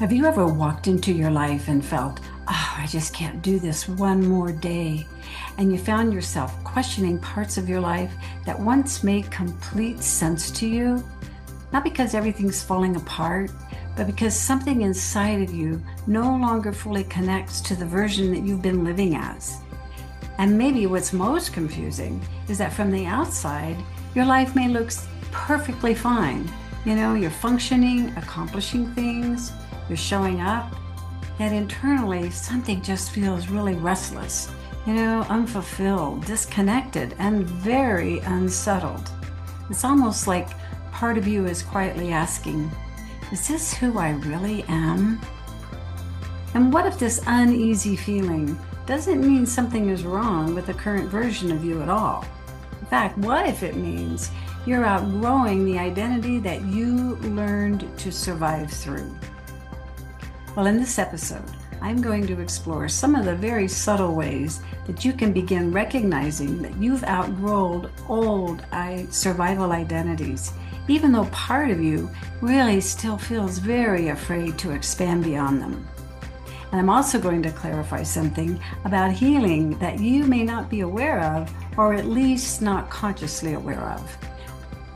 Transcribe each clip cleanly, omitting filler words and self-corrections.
Have you ever walked into your life and felt, oh, I just can't do this one more day? And you found yourself questioning parts of your life that once made complete sense to you? Not because everything's falling apart, but because something inside of you no longer fully connects to the version that you've been living as. And maybe what's most confusing is that from the outside, your life may look perfectly fine. You're functioning, accomplishing things, you're showing up, yet internally something just feels really restless, unfulfilled, disconnected, and very unsettled. It's almost like part of you is quietly asking, is this who I really am? And what if this uneasy feeling doesn't mean something is wrong with the current version of you at all? In fact, what if it means you're outgrowing the identity that you learned to survive through? Well, in this episode, I'm going to explore some of the very subtle ways that you can begin recognizing that you've outgrown old survival identities, even though part of you really still feels very afraid to expand beyond them. And I'm also going to clarify something about healing that you may not be aware of, or at least not consciously aware of.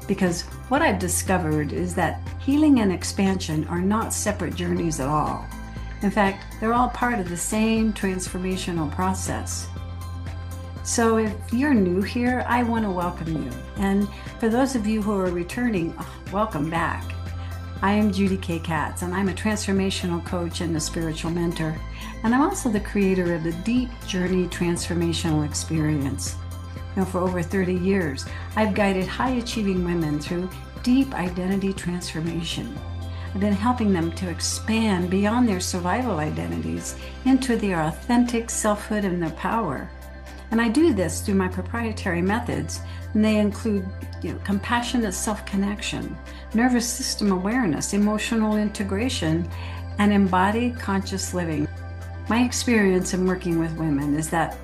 Because what I've discovered is that healing and expansion are not separate journeys at all. In fact, they're all part of the same transformational process. So if you're new here, I want to welcome you. And for those of you who are returning, welcome back. I am Judy K. Katz, and I'm a transformational coach and a spiritual mentor. And I'm also the creator of the Deep Journey Transformational Experience. For over 30 years, I've guided high-achieving women through deep identity transformation. I've been helping them to expand beyond their survival identities into their authentic selfhood and their power. And I do this through my proprietary methods, and they include compassionate self-connection, nervous system awareness, emotional integration, and embodied conscious living. My experience in working with women is that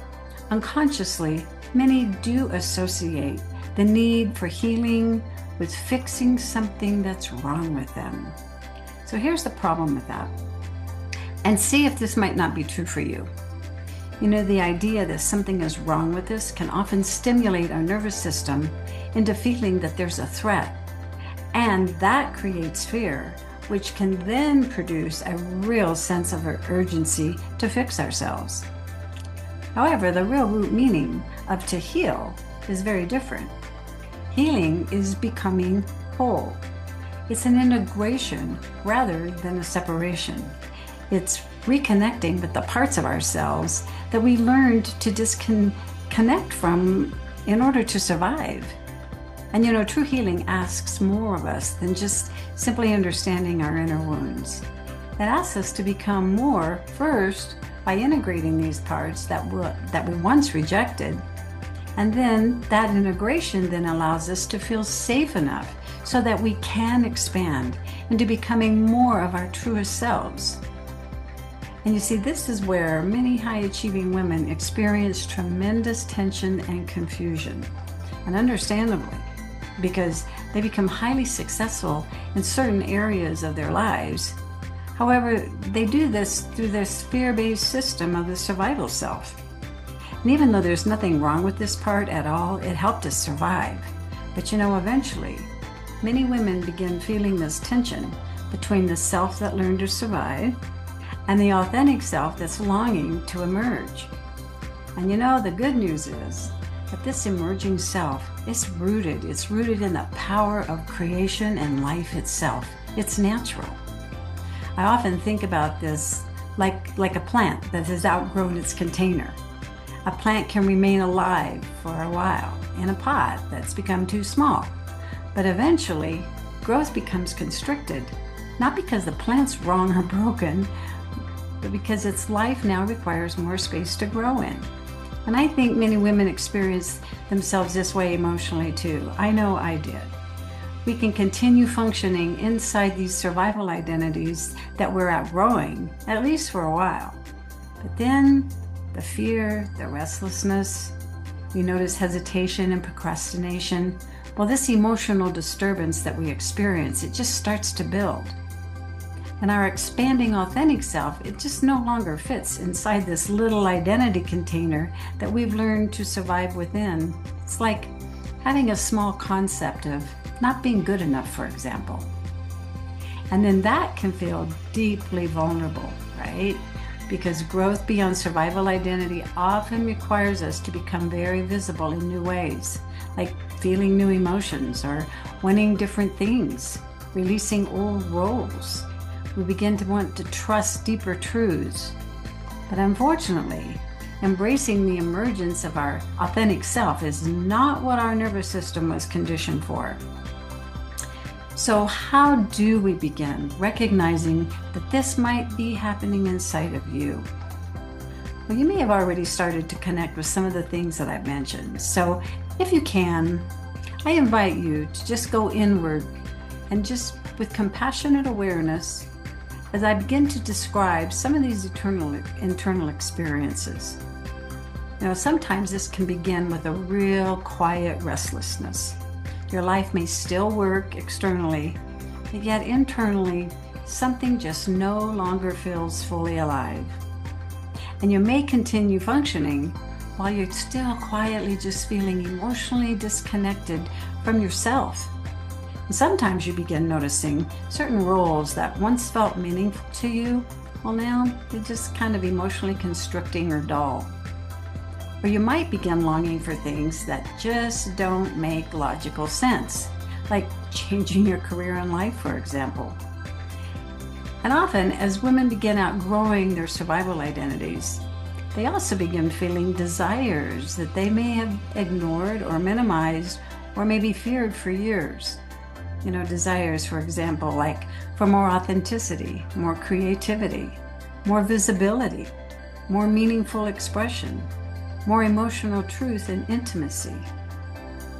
unconsciously, many do associate the need for healing with fixing something that's wrong with them. So here's the problem with that. And see if this might not be true for you. The idea that something is wrong with us can often stimulate our nervous system into feeling that there's a threat. And that creates fear, which can then produce a real sense of urgency to fix ourselves. However, the real root meaning of to heal is very different. Healing is becoming whole. It's an integration rather than a separation. It's reconnecting with the parts of ourselves that we learned to disconnect from in order to survive. And true healing asks more of us than just simply understanding our inner wounds. It asks us to become more, first, by integrating these parts that we once rejected. And then that integration then allows us to feel safe enough so that we can expand into becoming more of our truest selves. And you see, this is where many high-achieving women experience tremendous tension and confusion. And understandably, because they become highly successful in certain areas of their lives. However, they do this through this fear-based system of the survival self. And even though there's nothing wrong with this part at all, it helped us survive. But eventually, many women begin feeling this tension between the self that learned to survive and the authentic self that's longing to emerge. And the good news is that this emerging self is rooted. It's rooted in the power of creation and life itself. It's natural. I often think about this like a plant that has outgrown its container. A plant can remain alive for a while in a pot that's become too small. But eventually, growth becomes constricted, not because the plant's wrong or broken, but because its life now requires more space to grow in. And I think many women experience themselves this way emotionally too. I know I did. We can continue functioning inside these survival identities that we're outgrowing, at least for a while. But then the fear, the restlessness, you notice hesitation and procrastination. Well, this emotional disturbance that we experience, it just starts to build. And our expanding authentic self, it just no longer fits inside this little identity container that we've learned to survive within. It's like having a small concept of not being good enough, for example. And then that can feel deeply vulnerable, right? Because growth beyond survival identity often requires us to become very visible in new ways, like feeling new emotions or wanting different things, releasing old roles. We begin to want to trust deeper truths. But unfortunately, embracing the emergence of our authentic self is not what our nervous system was conditioned for. So how do we begin recognizing that this might be happening inside of you? Well, you may have already started to connect with some of the things that I've mentioned. So if you can, I invite you to just go inward and just with compassionate awareness as I begin to describe some of these internal experiences. You know, sometimes this can begin with a real quiet restlessness. Your life may still work externally, but yet internally, something just no longer feels fully alive. And you may continue functioning while you're still quietly just feeling emotionally disconnected from yourself. And sometimes you begin noticing certain roles that once felt meaningful to you, well now they're just kind of emotionally constricting or dull. Or you might begin longing for things that just don't make logical sense, like changing your career in life, for example. And often, as women begin outgrowing their survival identities, they also begin feeling desires that they may have ignored or minimized or maybe feared for years. You know, desires, for example, like for more authenticity, more creativity, more visibility, more meaningful expression, more emotional truth and intimacy.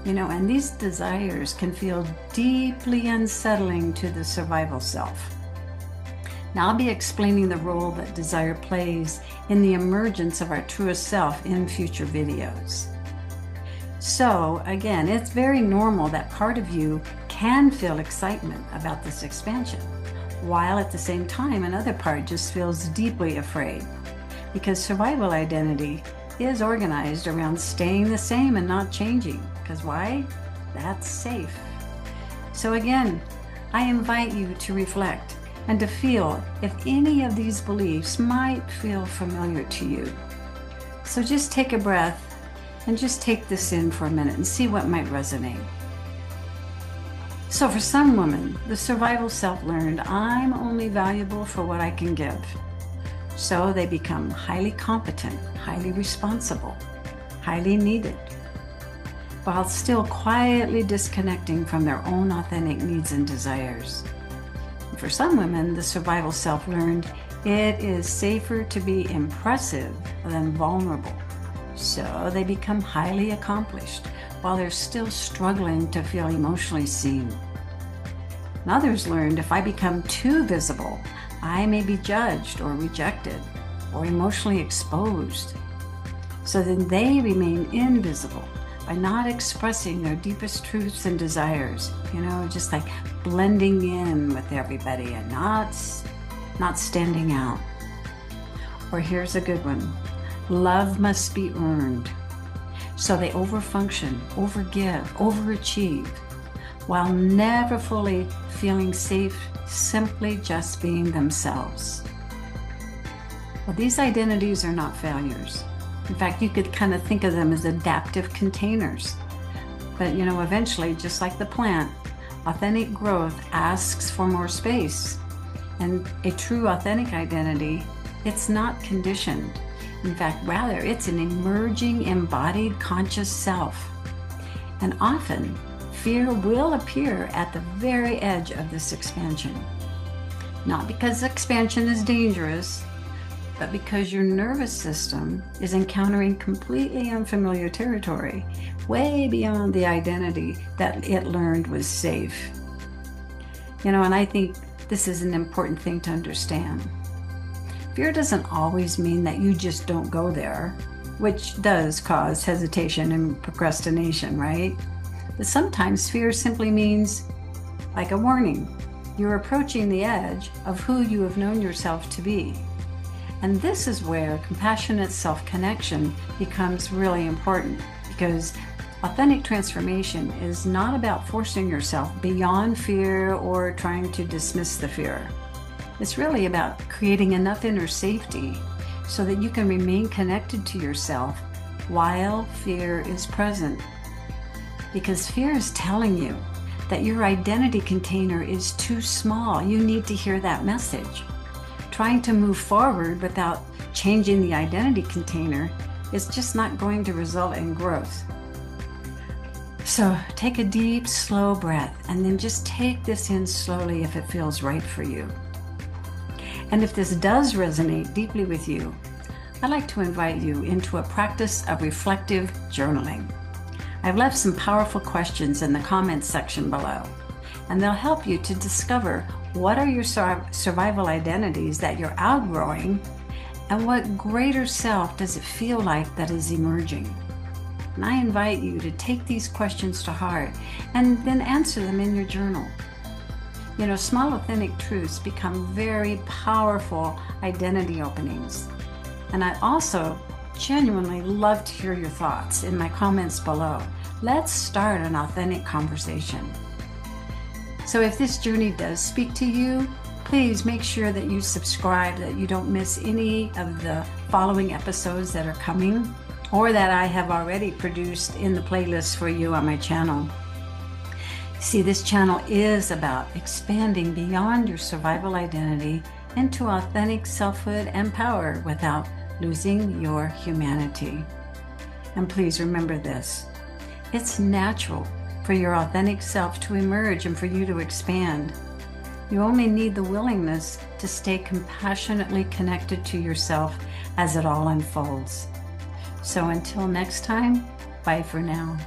You know, and these desires can feel deeply unsettling to the survival self. Now, I'll be explaining the role that desire plays in the emergence of our truest self in future videos. So, again, it's very normal that part of you can feel excitement about this expansion, while at the same time another part just feels deeply afraid, because survival identity is organized around staying the same and not changing. Because why? That's safe. So again, I invite you to reflect and to feel if any of these beliefs might feel familiar to you. So just take a breath and just take this in for a minute and see what might resonate. So for some women, the survival self learned, I'm only valuable for what I can give. So they become highly competent, highly responsible, highly needed, while still quietly disconnecting from their own authentic needs and desires. And for some women, the survival self learned, it is safer to be impressive than vulnerable. So they become highly accomplished while they're still struggling to feel emotionally seen. And others learned, if I become too visible, I may be judged or rejected or emotionally exposed. So then they remain invisible by not expressing their deepest truths and desires, you know, just like blending in with everybody and not standing out. Or here's a good one. Love must be earned. So they overfunction, overgive, overachieve, while never fully feeling safe, simply just being themselves. Well, these identities are not failures. In fact, you could kind of think of them as adaptive containers. But, you know, eventually, just like the plant, authentic growth asks for more space. And a true authentic identity, it's not conditioned. In fact, rather, it's an emerging, embodied, conscious self. And often, fear will appear at the very edge of this expansion. Not because expansion is dangerous, but because your nervous system is encountering completely unfamiliar territory, way beyond the identity that it learned was safe. You know, and I think this is an important thing to understand. Fear doesn't always mean that you just don't go there, which does cause hesitation and procrastination, right? But sometimes fear simply means like a warning. You're approaching the edge of who you have known yourself to be. And this is where compassionate self-connection becomes really important, because authentic transformation is not about forcing yourself beyond fear or trying to dismiss the fear. It's really about creating enough inner safety so that you can remain connected to yourself while fear is present. Because fear is telling you that your identity container is too small. You need to hear that message. Trying to move forward without changing the identity container is just not going to result in growth. So take a deep, slow breath, and then just take this in slowly if it feels right for you. And if this does resonate deeply with you, I'd like to invite you into a practice of reflective journaling. I've left some powerful questions in the comments section below, and they'll help you to discover what are your survival identities that you're outgrowing, and what greater self does it feel like that is emerging. And I invite you to take these questions to heart and then answer them in your journal. You know, small authentic truths become very powerful identity openings. And I also genuinely love to hear your thoughts in my comments below. Let's start an authentic conversation. So if this journey does speak to you, please make sure that you subscribe, that you don't miss any of the following episodes that are coming, or that I have already produced in the playlist for you on my channel. See, this channel is about expanding beyond your survival identity into authentic selfhood and power without losing your humanity. And please remember this: it's natural for your authentic self to emerge and for you to expand. You only need the willingness to stay compassionately connected to yourself as it all unfolds. So until next time, bye for now.